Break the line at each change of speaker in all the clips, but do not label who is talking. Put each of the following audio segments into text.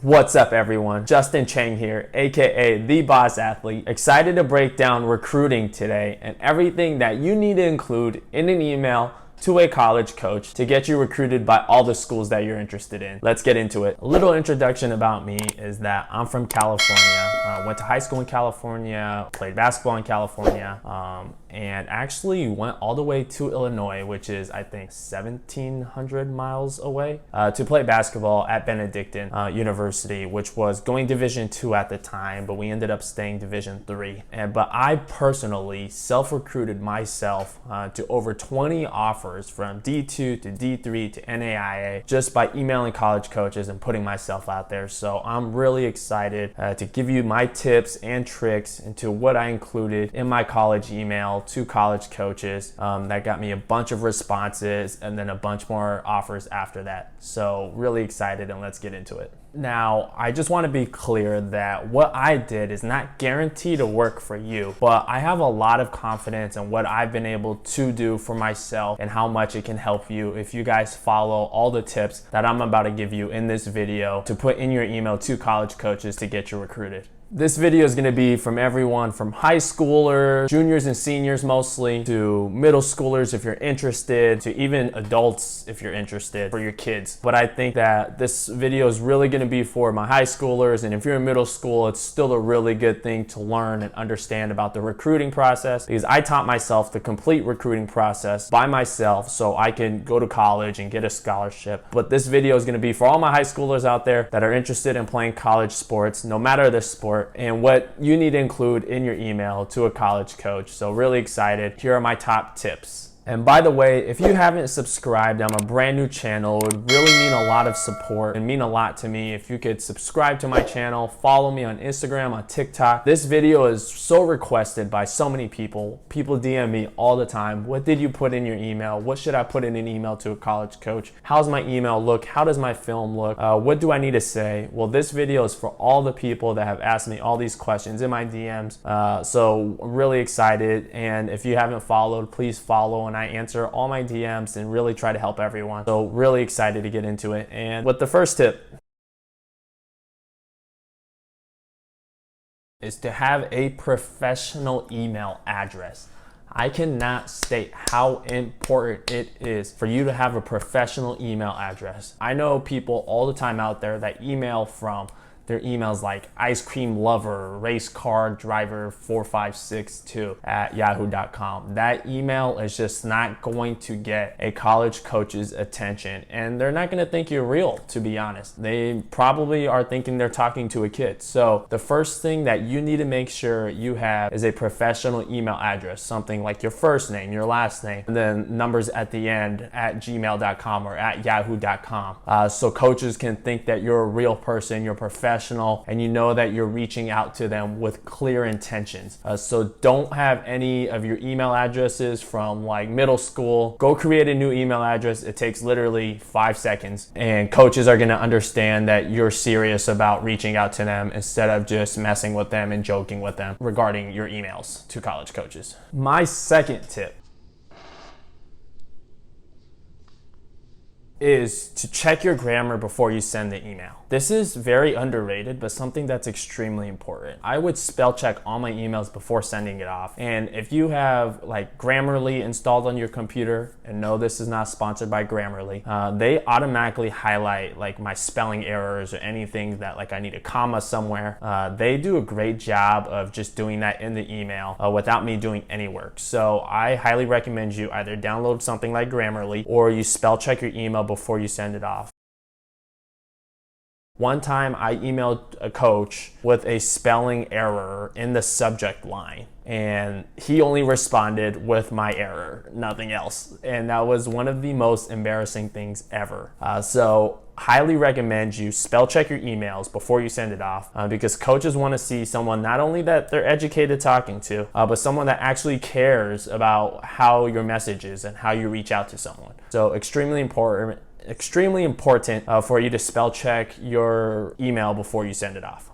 What's up everyone? Justin Chang here, aka The Boss Athlete. Excited to break down recruiting today and everything that you need to include in an email to a college coach to get you recruited by all the schools that you're interested in. Let's get into it. A little introduction about me is that I'm from California. Went to high school in California, played basketball in California, and actually went all the way to Illinois, which is I think 1,700 miles away, to play basketball at Benedictine University, which was going Division II at the time, but we ended up staying Division III. But I personally self-recruited myself to over 20 offers from D2 to D3 to NAIA just by emailing college coaches and putting myself out there. So I'm really excited to give you my tips and tricks into what I included in my college email to college coaches. That got me a bunch of responses and then a bunch more offers after that. So really excited, and let's get into it. Now, I just want to be clear that what I did is not guaranteed to work for you, but I have a lot of confidence in what I've been able to do for myself and how much it can help you if you guys follow all the tips that I'm about to give you in this video to put in your email to college coaches to get you recruited. This video is going to be from everyone from high schoolers, juniors and seniors mostly, to middle schoolers if you're interested, to even adults if you're interested, for your kids. But I think that this video is really going to be for my high schoolers, and if you're in middle school, it's still a really good thing to learn and understand about the recruiting process, because I taught myself the complete recruiting process by myself so I can go to college and get a scholarship. But this video is going to be for all my high schoolers out there that are interested in playing college sports, no matter the sport, and what you need to include in your email to a college coach. So really excited. Here are my top tips. And by the way, if you haven't subscribed, I'm a brand new channel. It would really mean a lot of support and mean a lot to me if you could subscribe to my channel, follow me on Instagram, on TikTok. This video is so requested by so many people. People DM me all the time. What did you put in your email? What should I put in an email to a college coach? How's my email look? How does my film look? What do I need to say? Well, this video is for all the people that have asked me all these questions in my DMs. So I'm really excited. And if you haven't followed, please follow. And I answer all my DMs and really try to help everyone. So really excited to get into it. And with the first tip is to have a professional email address. I cannot state how important it is for you to have a professional email address. I know people all the time out there that email from their emails like ice cream lover, race car driver 4562 at yahoo.com. That email is just not going to get a college coach's attention, and they're not going to think you're real, to be honest. They probably are thinking they're talking to a kid. So the first thing that you need to make sure you have is a professional email address, something like your first name, your last name, and then numbers at the end at gmail.com or at yahoo.com. So coaches can think that you're a real person, you're professional, and you know that you're reaching out to them with clear intentions. So don't have any of your email addresses from like middle school. Go create a new email address. It takes literally 5 seconds, and coaches are going to understand that you're serious about reaching out to them instead of just messing with them and joking with them regarding your emails to college coaches. My second tip is to check your grammar before you send the email. This is very underrated, but something that's extremely important. I would spell check all my emails before sending it off. And if you have like Grammarly installed on your computer, and no, this is not sponsored by Grammarly, they automatically highlight like my spelling errors or anything that like I need a comma somewhere. They do a great job of just doing that in the email without me doing any work. So I highly recommend you either download something like Grammarly or you spell check your email before you send it off. One time I emailed a coach with a spelling error in the subject line, and he only responded with my error, nothing else. And that was one of the most embarrassing things ever. So highly recommend you spell check your emails before you send it off, because coaches want to see someone not only that they're educated talking to, but someone that actually cares about how your message is and how you reach out to someone. So extremely important for you to spell check your email before you send it off.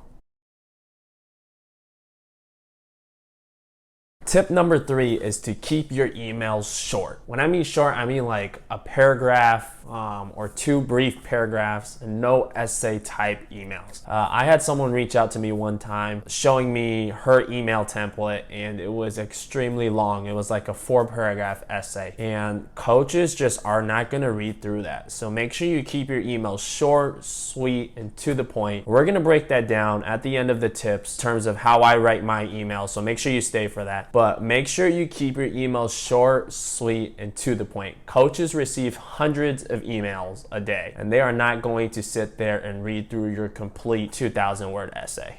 Tip number 3 is to keep your emails short. When I mean short, I mean like a paragraph or 2 brief paragraphs and no essay type emails. I had someone reach out to me one time showing me her email template, and it was extremely long. It was like a 4-paragraph essay, and coaches just are not going to read through that. So make sure you keep your emails short, sweet, and to the point. We're going to break that down at the end of the tips in terms of how I write my email, so make sure you stay for that. But make sure you keep your emails short, sweet, and to the point. Coaches receive hundreds of emails a day, and they are not going to sit there and read through your complete 2,000-word essay.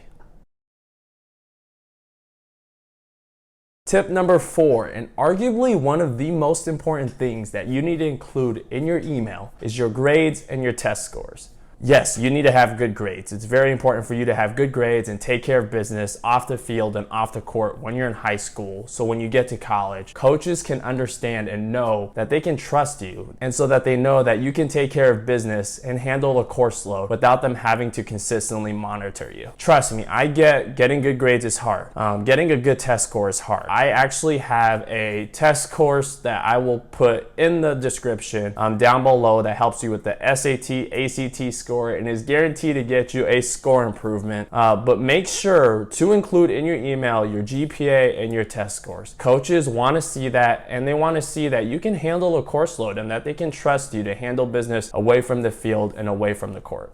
Tip number 4, and arguably one of the most important things that you need to include in your email, is your grades and your test scores. Yes, you need to have good grades. It's very important for you to have good grades and take care of business off the field and off the court when you're in high school. So when you get to college, coaches can understand and know that they can trust you, and so that they know that you can take care of business and handle a course load without them having to consistently monitor you. Trust me, I get getting good grades is hard. Getting a good test score is hard. I actually have a test course that I will put in the description down below that helps you with the SAT, ACT score, and is guaranteed to get you a score improvement. But make sure to include in your email your GPA and your test scores. Coaches want to see that, and they want to see that you can handle a course load and that they can trust you to handle business away from the field and away from the court.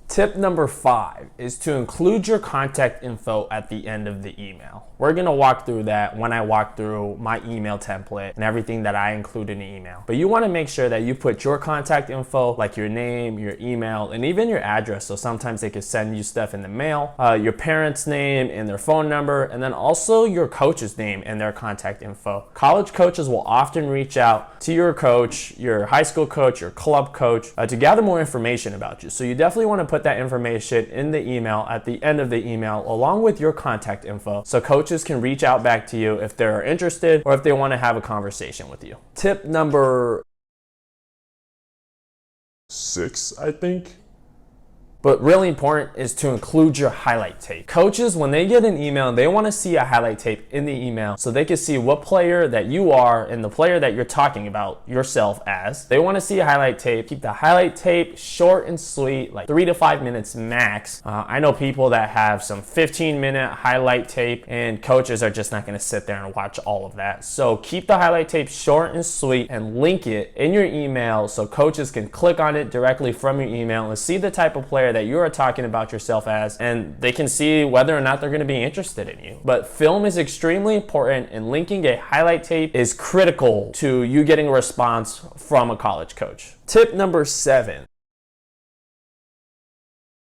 Tip number 5 is to include your contact info at the end of the email. We're gonna walk through that when I walk through my email template and everything that I include in the email. But you wanna make sure that you put your contact info, like your name, your email, and even your address. So sometimes they could send you stuff in the mail, your parents' name and their phone number, and then also your coach's name and their contact info. College coaches will often reach out to your coach, your high school coach, your club coach, to gather more information about you. So you definitely wanna put that information in the email at the end of the email along with your contact info, so coaches can reach out back to you if they're interested or if they want to have a conversation with you. Tip number 6, I think. But really important is to include your highlight tape. Coaches, when they get an email, they want to see a highlight tape in the email so they can see what player that you are and the player that you're talking about yourself as. They want to see a highlight tape. Keep the highlight tape short and sweet, like 3 to 5 minutes max. I know people that have some 15-minute highlight tape, and coaches are just not going to sit there and watch all of that. So keep the highlight tape short and sweet and link it in your email so coaches can click on it directly from your email and see the type of player that you are talking about yourself as, and they can see whether or not they're going to be interested in you. But film is extremely important, and linking a highlight tape is critical to you getting a response from a college coach. Tip number 7.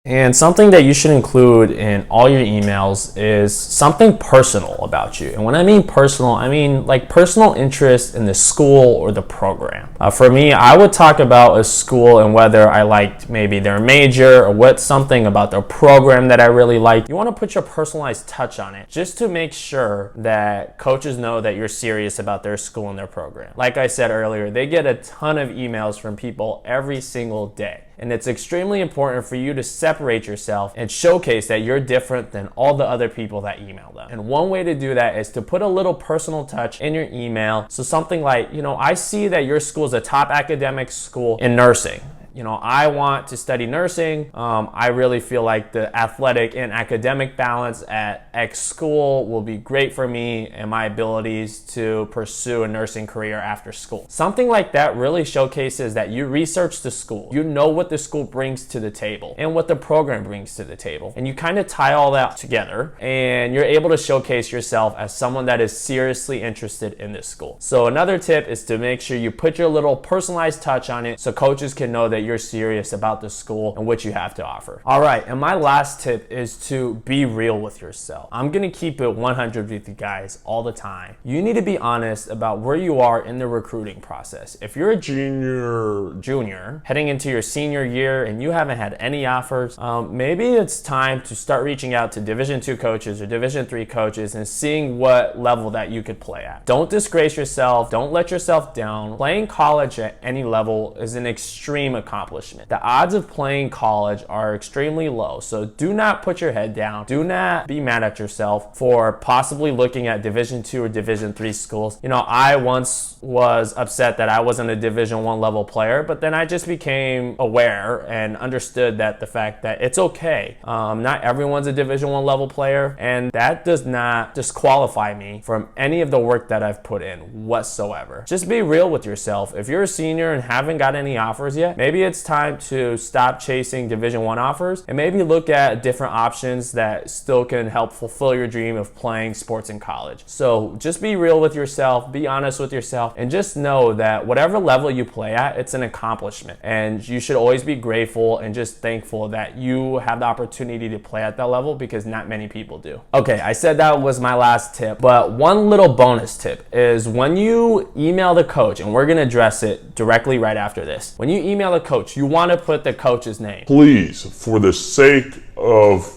And something that you should include in all your emails is something personal about you. And when I mean personal, I mean like personal interest in the school or the program. For me, I would talk about a school and whether I liked maybe their major or what something about their program that I really liked. You want to put your personalized touch on it just to make sure that coaches know that you're serious about their school and their program. Like I said earlier, they get a ton of emails from people every single day. And it's extremely important for you to separate yourself and showcase that you're different than all the other people that email them. And one way to do that is to put a little personal touch in your email. So something like, I see that your school is a top academic school in nursing. I want to study nursing. I really feel like the athletic and academic balance at X school will be great for me and my abilities to pursue a nursing career after school. Something like that really showcases that you research the school. You know what the school brings to the table and what the program brings to the table. And you kind of tie all that together, and you're able to showcase yourself as someone that is seriously interested in this school. So another tip is to make sure you put your little personalized touch on it so coaches can know that you're serious about the school and what you have to offer. All right, and my last tip is to be real with yourself. I'm gonna keep it 100 with you guys all the time. You need to be honest about where you are in the recruiting process. If you're a junior heading into your senior year and you haven't had any offers, maybe it's time to start reaching out to Division II coaches or Division III coaches and seeing what level that you could play at. Don't disgrace yourself. Don't let yourself down. Playing college at any level is an extreme accomplishment. accomplishment. The odds of playing college are extremely low, so do not put your head down. Do not be mad at yourself for possibly looking at Division II or Division III schools. You know, I once was upset that I wasn't a Division I level player, but then I just became aware and understood that the fact that it's okay. Not everyone's a Division I level player, and that does not disqualify me from any of the work that I've put in whatsoever. Just be real with yourself. If you're a senior and haven't got any offers yet, maybe it's time to stop chasing Division I offers and maybe look at different options that still can help fulfill your dream of playing sports in college. So just be real with yourself, be honest with yourself, and just know that whatever level you play at, it's an accomplishment. And you should always be grateful and just thankful that you have the opportunity to play at that level, because not many people do. Okay, I said that was my last tip, but one little bonus tip is when you email the coach, and we're gonna address it directly right after this. When you email the coach, you wanna put the coach's name.
Please, for the sake of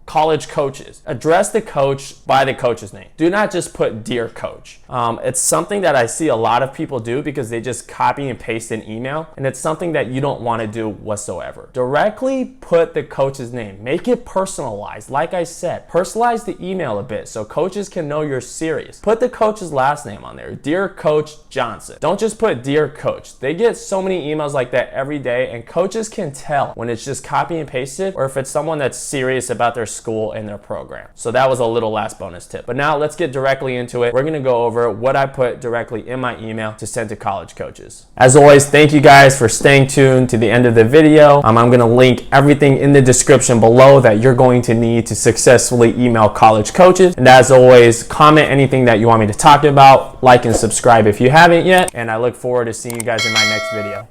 college coaches, address the coach by the coach's name. Do not just put "Dear Coach." It's something that I see a lot of people do because they just copy and paste an email, and it's something that you don't want to do whatsoever. Directly put the coach's name. Make it personalized. Like I said, personalize the email a bit so coaches can know you're serious. Put the coach's last name on there. Dear Coach Johnson. Don't just put "Dear Coach." They get so many emails like that every day, and coaches can tell when it's just copy and pasted or if it's someone that's serious about their school and their program. So that was a little last bonus tip. But now let's get directly into it. We're gonna go over what I put directly in my email to send to college coaches. As always, thank you guys for staying tuned to the end of the video. I'm gonna link everything in the description below that you're going to need to successfully email college coaches. And as always, comment anything that you want me to talk about, like and subscribe if you haven't yet. And I look forward to seeing you guys in my next video.